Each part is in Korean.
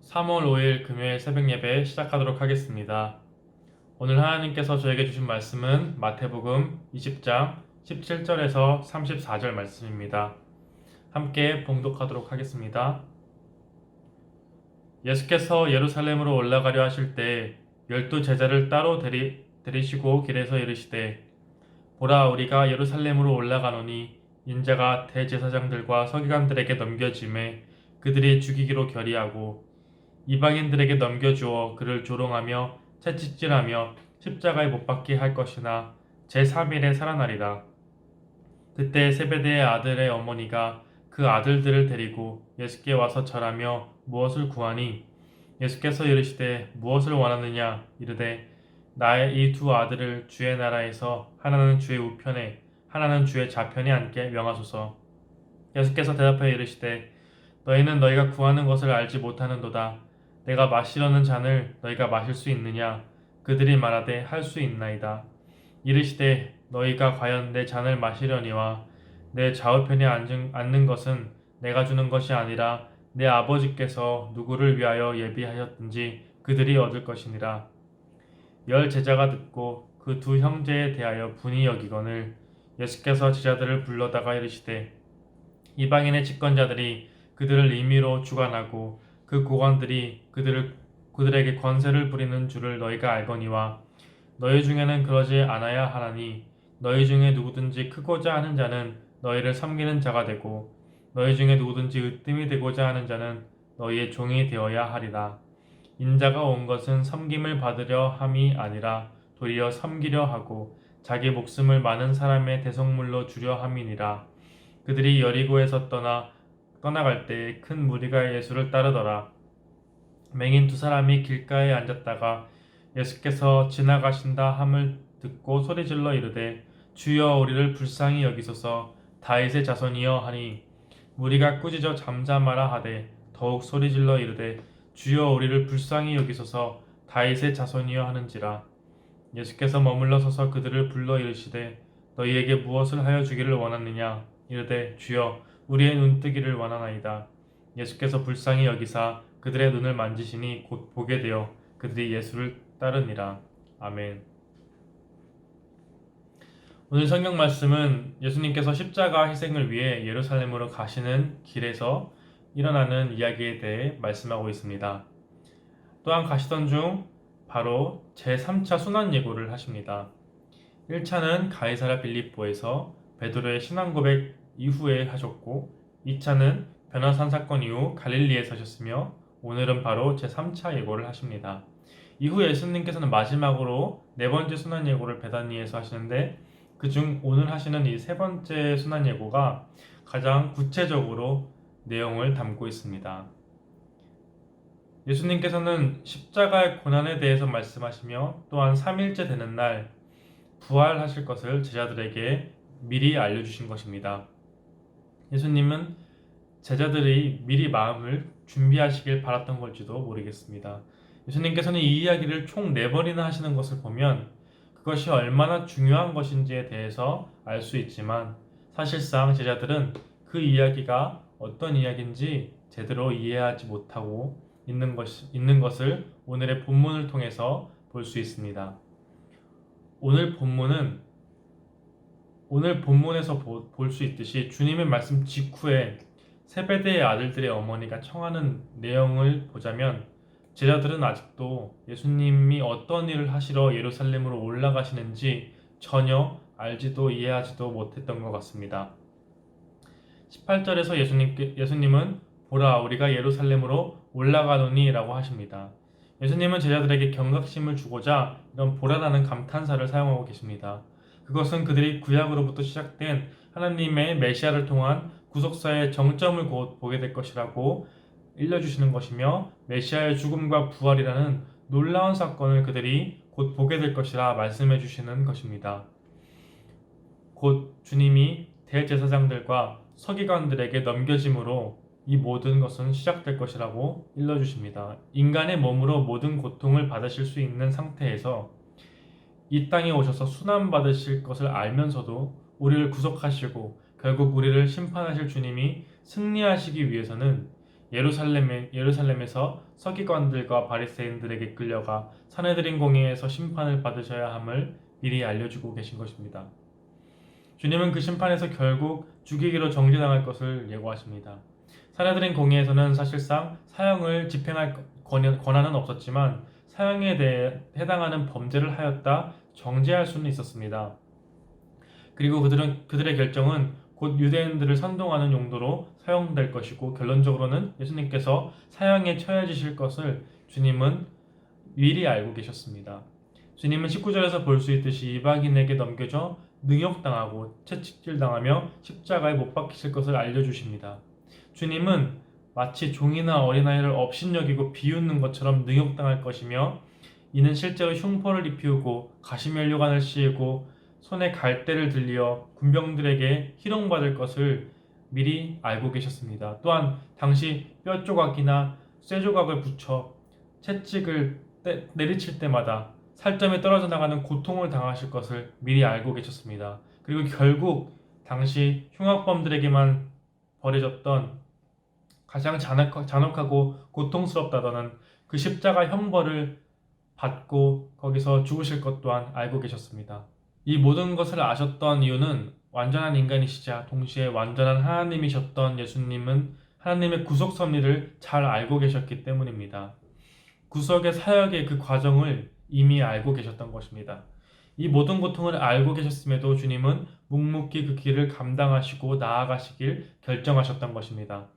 3월 5일 금요일 새벽 예배 시작하도록 하겠습니다. 오늘 하나님께서 저에게 주신 말씀은 마태복음 20장 17절에서 34절 말씀입니다. 함께 봉독하도록 하겠습니다. 예수께서 예루살렘으로 올라가려 하실 때 12제자를 따로 데리시고 길에서 이르시되 보라 우리가 예루살렘으로 올라가노니 인자가 대제사장들과 서기관들에게 넘겨짐에 그들이 죽이기로 결의하고 이방인들에게 넘겨주어 그를 조롱하며 채찍질하며 십자가에 못 박게 할 것이나 제3일에 살아나리라. 그때 세베대의 아들의 어머니가 그 아들들을 데리고 예수께 와서 절하며 무엇을 구하니 예수께서 이르시되 무엇을 원하느냐 이르되 나의 이 두 아들을 주의 나라에서 하나는 주의 우편에 하나는 주의 좌편에 앉게 명하소서. 예수께서 대답하여 이르시되 너희는 너희가 구하는 것을 알지 못하는도다. 내가 마시려는 잔을 너희가 마실 수 있느냐? 그들이 말하되 할 수 있나이다. 이르시되 너희가 과연 내 잔을 마시려니와 내 좌우편에 앉는 것은 내가 주는 것이 아니라 내 아버지께서 누구를 위하여 예비하였든지 그들이 얻을 것이니라. 열 제자가 듣고 그 두 형제에 대하여 분이 여기거늘 예수께서 제자들을 불러다가 이르시되 이방인의 집권자들이 그들을 임의로 주관하고 그 고관들이 그들에게 권세를 부리는 줄을 너희가 알거니와 너희 중에는 그러지 않아야 하나니 너희 중에 누구든지 크고자 하는 자는 너희를 섬기는 자가 되고 너희 중에 누구든지 으뜸이 되고자 하는 자는 너희의 종이 되어야 하리라. 인자가 온 것은 섬김을 받으려 함이 아니라 도리어 섬기려 하고 자기 목숨을 많은 사람의 대속물로 주려 함이니라. 그들이 여리고에서 떠나갈 때 큰 무리가 예수를 따르더라. 맹인 두 사람이 길가에 앉았다가 예수께서 지나가신다 함을 듣고 소리질러 이르되 주여 우리를 불쌍히 여기소서. 다윗의 자손이여 하니 무리가 꾸짖어 잠잠하라 하되 더욱 소리질러 이르되 주여 우리를 불쌍히 여기소서. 다윗의 자손이여 하는지라. 예수께서 머물러 서서 그들을 불러 이르시되 너희에게 무엇을 하여 주기를 원하느냐 이르되 주여 우리의 눈뜨기를 원하나이다. 예수께서 불쌍히 여기사 그들의 눈을 만지시니 곧 보게 되어 그들이 예수를 따르니라. 아멘. 오늘 성경 말씀은 예수님께서 십자가 희생을 위해 예루살렘으로 가시는 길에서 일어나는 이야기에 대해 말씀하고 있습니다. 또한 가시던 중 바로 제3차 순환 예고를 하십니다. 1차는 가이사랴 빌립보에서 베드로의 신앙 고백 이후에 하셨고 2차는 변화산 사건 이후 갈릴리에서 하셨으며 오늘은 바로 제3차 예고를 하십니다. 이후 예수님께서는 마지막으로 네 번째 순환 예고를 베다니에서 하시는데 그중 오늘 하시는 이 세 번째 순환 예고가 가장 구체적으로 내용을 담고 있습니다. 예수님께서는 십자가의 고난에 대해서 말씀하시며 또한 3일째 되는 날 부활하실 것을 제자들에게 미리 알려주신 것입니다. 예수님은 제자들이 미리 마음을 준비하시길 바랐던 걸지도 모르겠습니다. 예수님께서는 이 이야기를 총 4번이나 하시는 것을 보면 그것이 얼마나 중요한 것인지에 대해서 알 수 있지만 사실상 제자들은 그 이야기가 어떤 이야기인지 제대로 이해하지 못하고 있는 것을 오늘의 본문을 통해서 볼 수 있습니다. 오늘 본문에서 볼 수 있듯이 주님의 말씀 직후에 세베대의 아들들의 어머니가 청하는 내용을 보자면 제자들은 아직도 예수님이 어떤 일을 하시러 예루살렘으로 올라가시는지 전혀 알지도 이해하지도 못했던 것 같습니다. 18절에서 예수님은 보라 우리가 예루살렘으로 올라가노니 라고 하십니다. 예수님은 제자들에게 경각심을 주고자 이런 보라라는 감탄사를 사용하고 계십니다. 그것은 그들이 구약으로부터 시작된 하나님의 메시아를 통한 구속사의 정점을 곧 보게 될 것이라고 일러주시는 것이며 메시아의 죽음과 부활이라는 놀라운 사건을 그들이 곧 보게 될 것이라 말씀해 주시는 것입니다. 곧 주님이 대제사장들과 서기관들에게 넘겨짐으로 이 모든 것은 시작될 것이라고 일러주십니다. 인간의 몸으로 모든 고통을 받으실 수 있는 상태에서 이 땅에 오셔서 순환받으실 것을 알면서도 우리를 구속하시고 결국 우리를 심판하실 주님이 승리하시기 위해서는 예루살렘에서 서기관들과 바리새인들에게 끌려가 사내들인 공회에서 심판을 받으셔야 함을 미리 알려주고 계신 것입니다. 주님은 그 심판에서 결국 죽이기로 정죄당할 것을 예고하십니다. 사내들인 공회에서는 사실상 사형을 집행할 권한은 없었지만 사형에 대해 해당하는 범죄를 하였다 정죄할 수는 있었습니다. 그리고 그들의 결정은 곧 유대인들을 선동하는 용도로 사용될 것이고 결론적으로는 예수님께서 사형에 처해지실 것을 주님은 미리 알고 계셨습니다. 주님은 19절에서 볼 수 있듯이 이방인에게 넘겨져 능욕당하고 채찍질당하며 십자가에 못 박히실 것을 알려주십니다. 주님은 마치 종이나 어린아이를 업신여기고 비웃는 것처럼 능욕당할 것이며 이는 실제로 흉포를 입히우고 가시면류관을 씌우고 손에 갈대를 들려 군병들에게 희롱받을 것을 미리 알고 계셨습니다. 또한 당시 뼈 조각이나 쇠 조각을 붙여 채찍을 내리칠 때마다 살점이 떨어져 나가는 고통을 당하실 것을 미리 알고 계셨습니다. 그리고 결국 당시 흉악범들에게만 벌어졌던 가장 잔혹하고 고통스럽다더는 그 십자가 형벌을 받고 거기서 죽으실 것 또한 알고 계셨습니다. 이 모든 것을 아셨던 이유는 완전한 인간이시자 동시에 완전한 하나님이셨던 예수님은 하나님의 구속 섭리를 잘 알고 계셨기 때문입니다. 구속의 사역의 그 과정을 이미 알고 계셨던 것입니다. 이 모든 고통을 알고 계셨음에도 주님은 묵묵히 그 길을 감당하시고 나아가시길 결정하셨던 것입니다.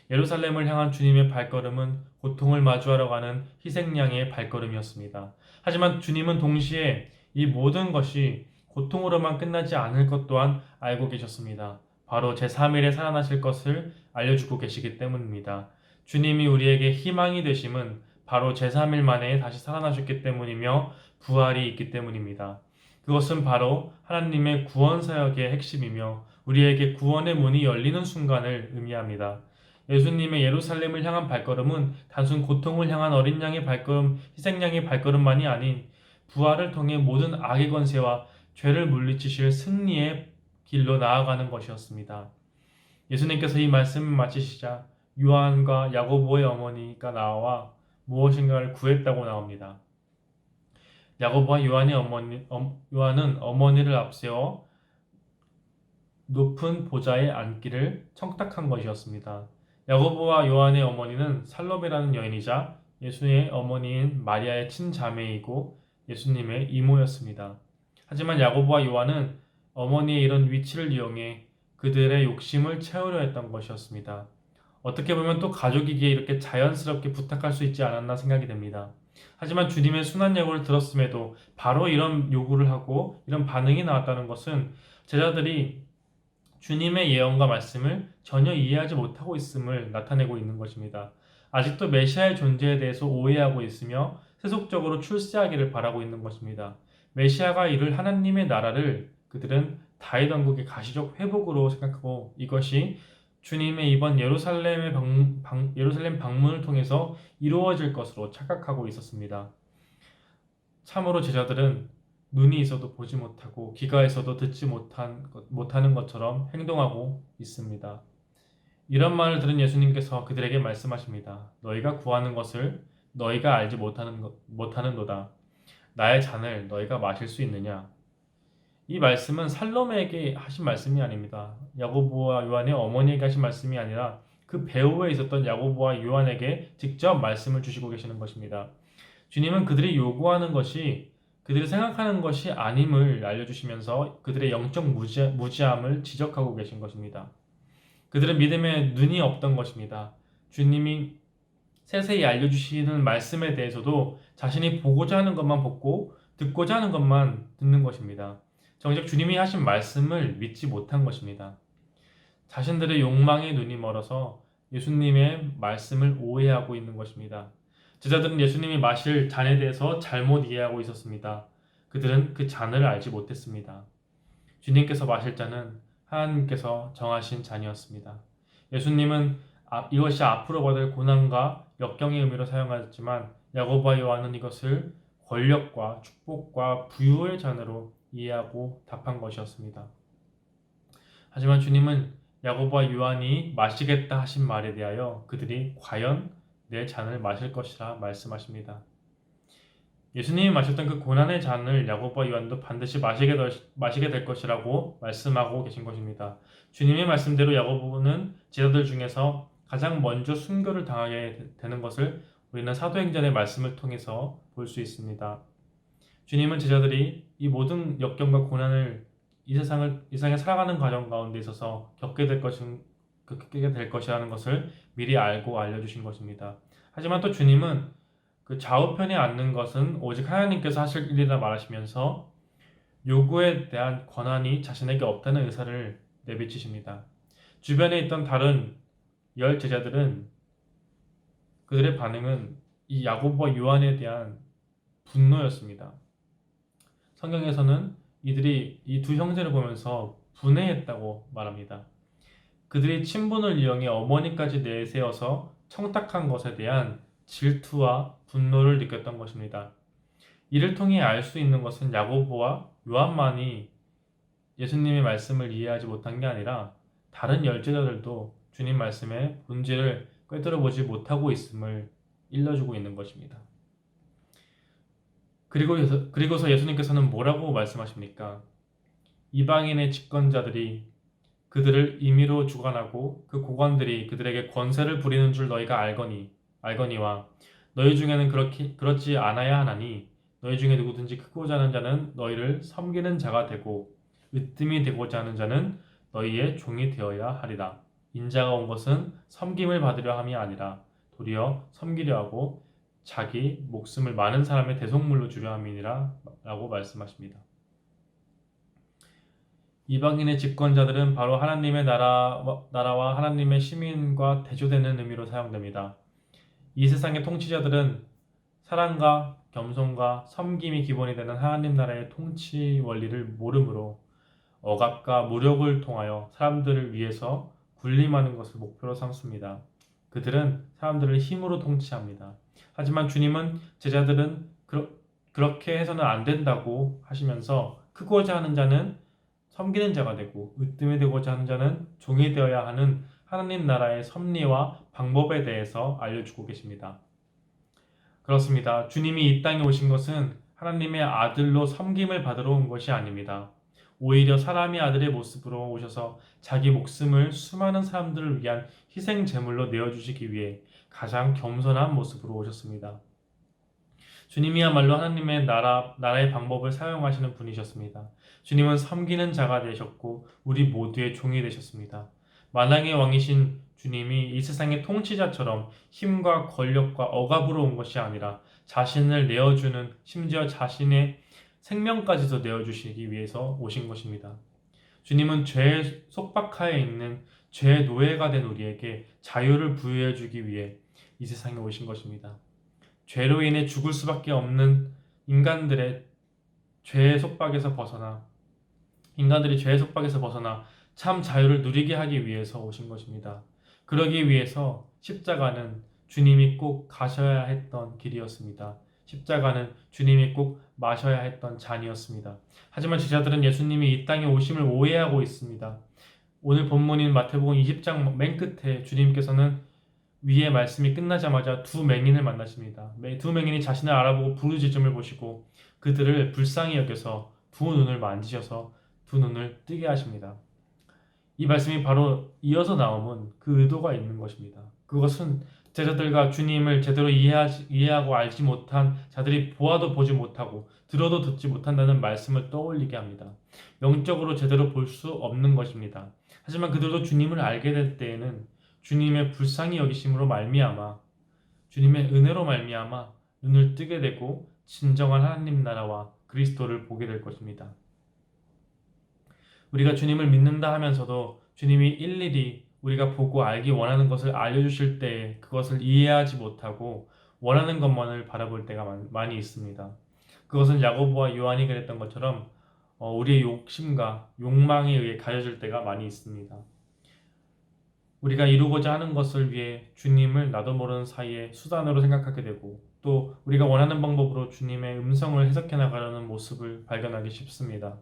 예루살렘을 향한 주님의 발걸음은 고통을 마주하러 가는 희생양의 발걸음이었습니다. 하지만 주님은 동시에 이 모든 것이 고통으로만 끝나지 않을 것 또한 알고 계셨습니다. 바로 제3일에 살아나실 것을 알려주고 계시기 때문입니다. 주님이 우리에게 희망이 되심은 바로 제3일 만에 다시 살아나셨기 때문이며 부활이 있기 때문입니다. 그것은 바로 하나님의 구원 사역의 핵심이며 우리에게 구원의 문이 열리는 순간을 의미합니다. 예수님의 예루살렘을 향한 발걸음은 단순 고통을 향한 어린 양의 발걸음, 희생양의 발걸음만이 아닌 부활을 통해 모든 악의 권세와 죄를 물리치실 승리의 길로 나아가는 것이었습니다. 예수님께서 이 말씀을 마치시자 요한과 야고보의 어머니가 나와 무엇인가를 구했다고 나옵니다. 야고보와 요한은 어머니를 앞세워 높은 보좌에 앉기를 청탁한 것이었습니다. 야고보와 요한의 어머니는 살로메라는 여인이자 예수의 어머니인 마리아의 친자매이고 예수님의 이모였습니다. 하지만 야고보와 요한은 어머니의 이런 위치를 이용해 그들의 욕심을 채우려 했던 것이었습니다. 어떻게 보면 또 가족이기에 이렇게 자연스럽게 부탁할 수 있지 않았나 생각이 됩니다. 하지만 주님의 순한 예고를 들었음에도 바로 이런 요구를 하고 이런 반응이 나왔다는 것은 제자들이 주님의 예언과 말씀을 전혀 이해하지 못하고 있음을 나타내고 있는 것입니다. 아직도 메시아의 존재에 대해서 오해하고 있으며 세속적으로 출세하기를 바라고 있는 것입니다. 메시아가 이룰 하나님의 나라를 그들은 다윗 왕국의 가시적 회복으로 생각하고 이것이 주님의 이번 예루살렘 방문을 통해서 이루어질 것으로 착각하고 있었습니다. 참으로 제자들은 눈이 있어도 보지 못하고 귀가 있어도 듣지 못하는 것처럼 행동하고 있습니다. 이런 말을 들은 예수님께서 그들에게 말씀하십니다. 너희가 구하는 것을 너희가 알지 못하는도다. 나의 잔을 너희가 마실 수 있느냐? 이 말씀은 살로메에게 하신 말씀이 아닙니다. 야고보와 요한의 어머니에게 하신 말씀이 아니라 그 배후에 있었던 야고보와 요한에게 직접 말씀을 주시고 계시는 것입니다. 주님은 그들이 요구하는 것이 그들이 생각하는 것이 아님을 알려주시면서 그들의 영적 무지함을 지적하고 계신 것입니다. 그들은 믿음에 눈이 없던 것입니다. 주님이 세세히 알려주시는 말씀에 대해서도 자신이 보고자 하는 것만 보고 듣고자 하는 것만 듣는 것입니다. 정작 주님이 하신 말씀을 믿지 못한 것입니다. 자신들의 욕망의 눈이 멀어서 예수님의 말씀을 오해하고 있는 것입니다. 제자들은 예수님이 마실 잔에 대해서 잘못 이해하고 있었습니다. 그들은 그 잔을 알지 못했습니다. 주님께서 마실 잔은 하나님께서 정하신 잔이었습니다. 예수님은 이것이 앞으로 받을 고난과 역경의 의미로 사용하였지만 야고보와 요한은 이것을 권력과 축복과 부유의 잔으로 이해하고 답한 것이었습니다. 하지만 주님은 야고보와 요한이 마시겠다 하신 말에 대하여 그들이 과연 내 잔을 마실 것이라 말씀하십니다. 예수님이 마셨던 그 고난의 잔을 야고보와 요한도 반드시 마시게 될 것이라고 말씀하고 계신 것입니다. 주님의 말씀대로 야고보는 제자들 중에서 가장 먼저 순교를 당하게 되는 것을 우리는 사도행전의 말씀을 통해서 볼 수 있습니다. 주님은 제자들이 이 모든 역경과 고난을 이 세상에 살아가는 과정 가운데 있어서 겪게 될 것이라는 것을 미리 알고 알려주신 것입니다. 하지만 또 주님은 그 좌우편에 앉는 것은 오직 하나님께서 하실 일이라 말하시면서 요구에 대한 권한이 자신에게 없다는 의사를 내비치십니다. 주변에 있던 다른 10 제자들은 그들의 반응은 이 야고보와 요한에 대한 분노였습니다. 성경에서는 이들이 이 두 형제를 보면서 분해했다고 말합니다. 그들이 친분을 이용해 어머니까지 내세워서 청탁한 것에 대한 질투와 분노를 느꼈던 것입니다. 이를 통해 알 수 있는 것은 야고보와 요한만이 예수님의 말씀을 이해하지 못한 게 아니라 다른 열제자들도 주님 말씀의 본질을 꿰뚫어보지 못하고 있음을 일러주고 있는 것입니다. 그리고서 예수님께서는 뭐라고 말씀하십니까? 이방인의 집권자들이 그들을 임의로 주관하고 그 고관들이 그들에게 권세를 부리는 줄 너희가 알거니와 너희 중에는 그렇지 않아야 하나니 너희 중에 누구든지 크고자 하는 자는 너희를 섬기는 자가 되고 으뜸이 되고자 하는 자는 너희의 종이 되어야 하리라. 인자가 온 것은 섬김을 받으려 함이 아니라 도리어 섬기려 하고 자기 목숨을 많은 사람의 대속물로 주려 함이니라 라고 말씀하십니다. 이방인의 집권자들은 바로 하나님의 나라와 하나님의 시민과 대조되는 의미로 사용됩니다. 이 세상의 통치자들은 사랑과 겸손과 섬김이 기본이 되는 하나님 나라의 통치 원리를 모르므로 억압과 무력을 통하여 사람들을 위해서 군림하는 것을 목표로 삼습니다. 그들은 사람들을 힘으로 통치합니다. 하지만 주님은 제자들은 그렇게 해서는 안 된다고 하시면서 크고자 하는 자는 섬기는 자가 되고 으뜸이 되고자 하는 자는 종이 되어야 하는 하나님 나라의 섭리와 방법에 대해서 알려주고 계십니다. 그렇습니다. 주님이 이 땅에 오신 것은 하나님의 아들로 섬김을 받으러 온 것이 아닙니다. 오히려 사람의 아들의 모습으로 오셔서 자기 목숨을 수많은 사람들을 위한 희생 제물로 내어주시기 위해 가장 겸손한 모습으로 오셨습니다. 주님이야말로 하나님의 나라의 방법을 사용하시는 분이셨습니다. 주님은 섬기는 자가 되셨고 우리 모두의 종이 되셨습니다. 만왕의 왕이신 주님이 이 세상의 통치자처럼 힘과 권력과 억압으로 온 것이 아니라 자신을 내어주는, 심지어 자신의 생명까지도 내어주시기 위해서 오신 것입니다. 주님은 죄의 속박하에 있는 죄의 노예가 된 우리에게 자유를 부여해 주기 위해 이 세상에 오신 것입니다. 죄로 인해 죽을 수밖에 없는 인간들이 죄의 속박에서 벗어나 참 자유를 누리게 하기 위해서 오신 것입니다. 그러기 위해서 십자가는 주님이 꼭 가셔야 했던 길이었습니다. 십자가는 주님이 꼭 마셔야 했던 잔이었습니다. 하지만 제자들은 예수님이 이 땅에 오심을 오해하고 있습니다. 오늘 본문인 마태복음 20장 맨 끝에 주님께서는 위의 말씀이 끝나자마자 두 맹인을 만나십니다. 두 맹인이 자신을 알아보고 부르짖음을 보시고 그들을 불쌍히 여겨서 두 눈을 만지셔서 두 눈을 뜨게 하십니다. 이 말씀이 바로 이어서 나오면 그 의도가 있는 것입니다. 그것은 제자들과 주님을 제대로 이해하고 알지 못한 자들이 보아도 보지 못하고 들어도 듣지 못한다는 말씀을 떠올리게 합니다. 영적으로 제대로 볼 수 없는 것입니다. 하지만 그들도 주님을 알게 될 때에는 주님의 불쌍히 여기심으로 말미암아 주님의 은혜로 말미암아 눈을 뜨게 되고 진정한 하나님 나라와 그리스도를 보게 될 것입니다. 우리가 주님을 믿는다 하면서도 주님이 일일이 우리가 보고 알기 원하는 것을 알려주실 때에 그것을 이해하지 못하고 원하는 것만을 바라볼 때가 많이 있습니다. 그것은 야고보와 요한이 그랬던 것처럼 우리의 욕심과 욕망에 의해 가려질 때가 많이 있습니다. 우리가 이루고자 하는 것을 위해 주님을 나도 모르는 사이에 수단으로 생각하게 되고 또 우리가 원하는 방법으로 주님의 음성을 해석해 나가려는 모습을 발견하기 쉽습니다.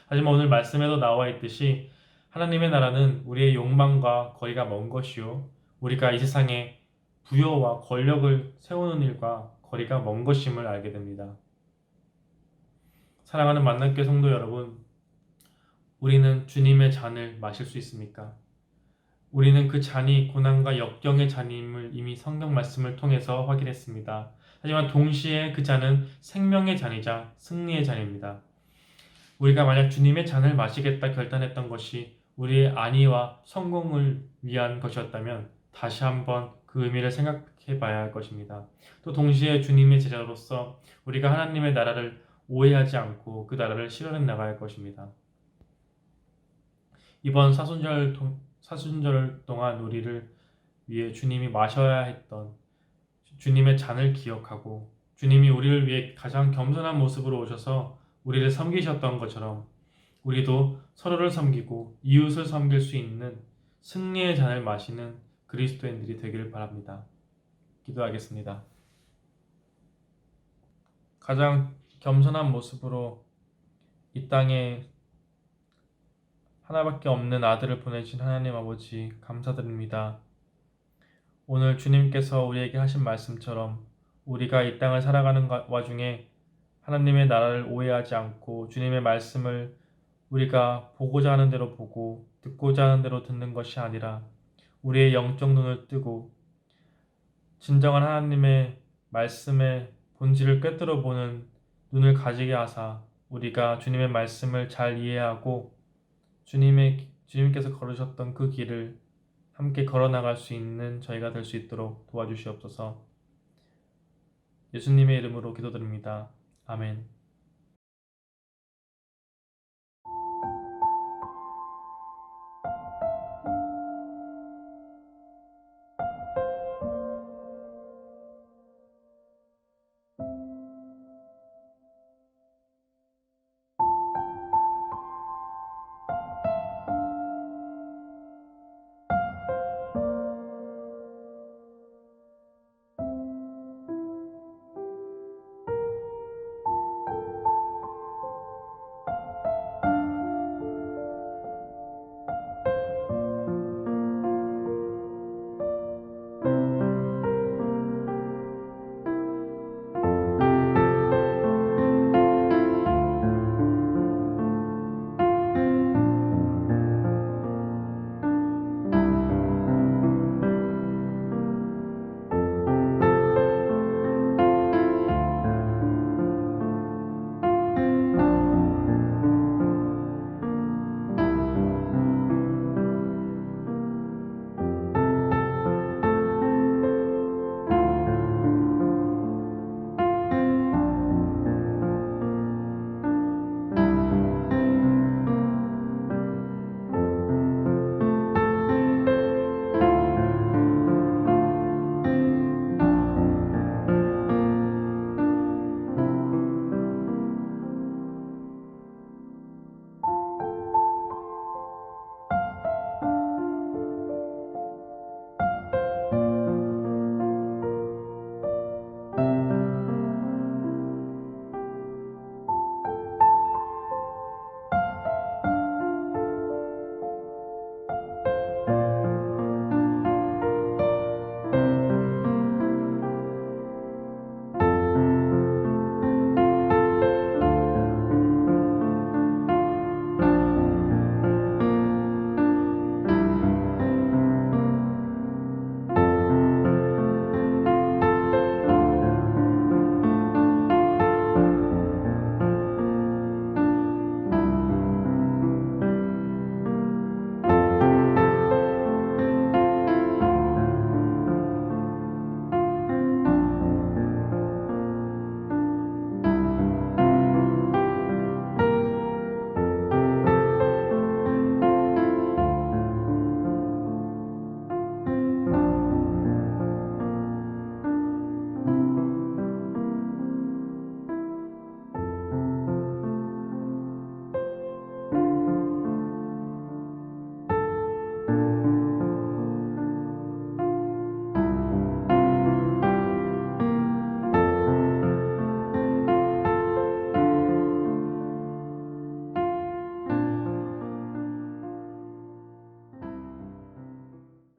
하지만 오늘 말씀에도 나와 있듯이 하나님의 나라는 우리의 욕망과 거리가 먼 것이요 우리가 이 세상에 부여와 권력을 세우는 일과 거리가 먼 것임을 알게 됩니다. 사랑하는 만남교회 성도 여러분, 우리는 주님의 잔을 마실 수 있습니까? 우리는 그 잔이 고난과 역경의 잔임을 이미 성경 말씀을 통해서 확인했습니다. 하지만 동시에 그 잔은 생명의 잔이자 승리의 잔입니다. 우리가 만약 주님의 잔을 마시겠다 결단했던 것이 우리의 안위와 성공을 위한 것이었다면 다시 한번 그 의미를 생각해 봐야 할 것입니다. 또 동시에 주님의 제자로서 우리가 하나님의 나라를 오해하지 않고 그 나라를 실현해 나가야 할 것입니다. 이번 사순절 동안 우리를 위해 주님이 마셔야 했던 주님의 잔을 기억하고 주님이 우리를 위해 가장 겸손한 모습으로 오셔서 우리를 섬기셨던 것처럼 우리도 서로를 섬기고 이웃을 섬길 수 있는 승리의 잔을 마시는 그리스도인들이 되기를 바랍니다. 기도하겠습니다. 가장 겸손한 모습으로 이 땅에 하나밖에 없는 아들을 보내신 하나님 아버지 감사드립니다. 오늘 주님께서 우리에게 하신 말씀처럼 우리가 이 땅을 살아가는 와중에 하나님의 나라를 오해하지 않고 주님의 말씀을 우리가 보고자 하는 대로 보고 듣고자 하는 대로 듣는 것이 아니라 우리의 영적 눈을 뜨고 진정한 하나님의 말씀의 본질을 꿰뚫어 보는 눈을 가지게 하사 우리가 주님의 말씀을 잘 이해하고 주님께서 걸으셨던 그 길을 함께 걸어나갈 수 있는 저희가 될 수 있도록 도와주시옵소서. 예수님의 이름으로 기도드립니다. 아멘.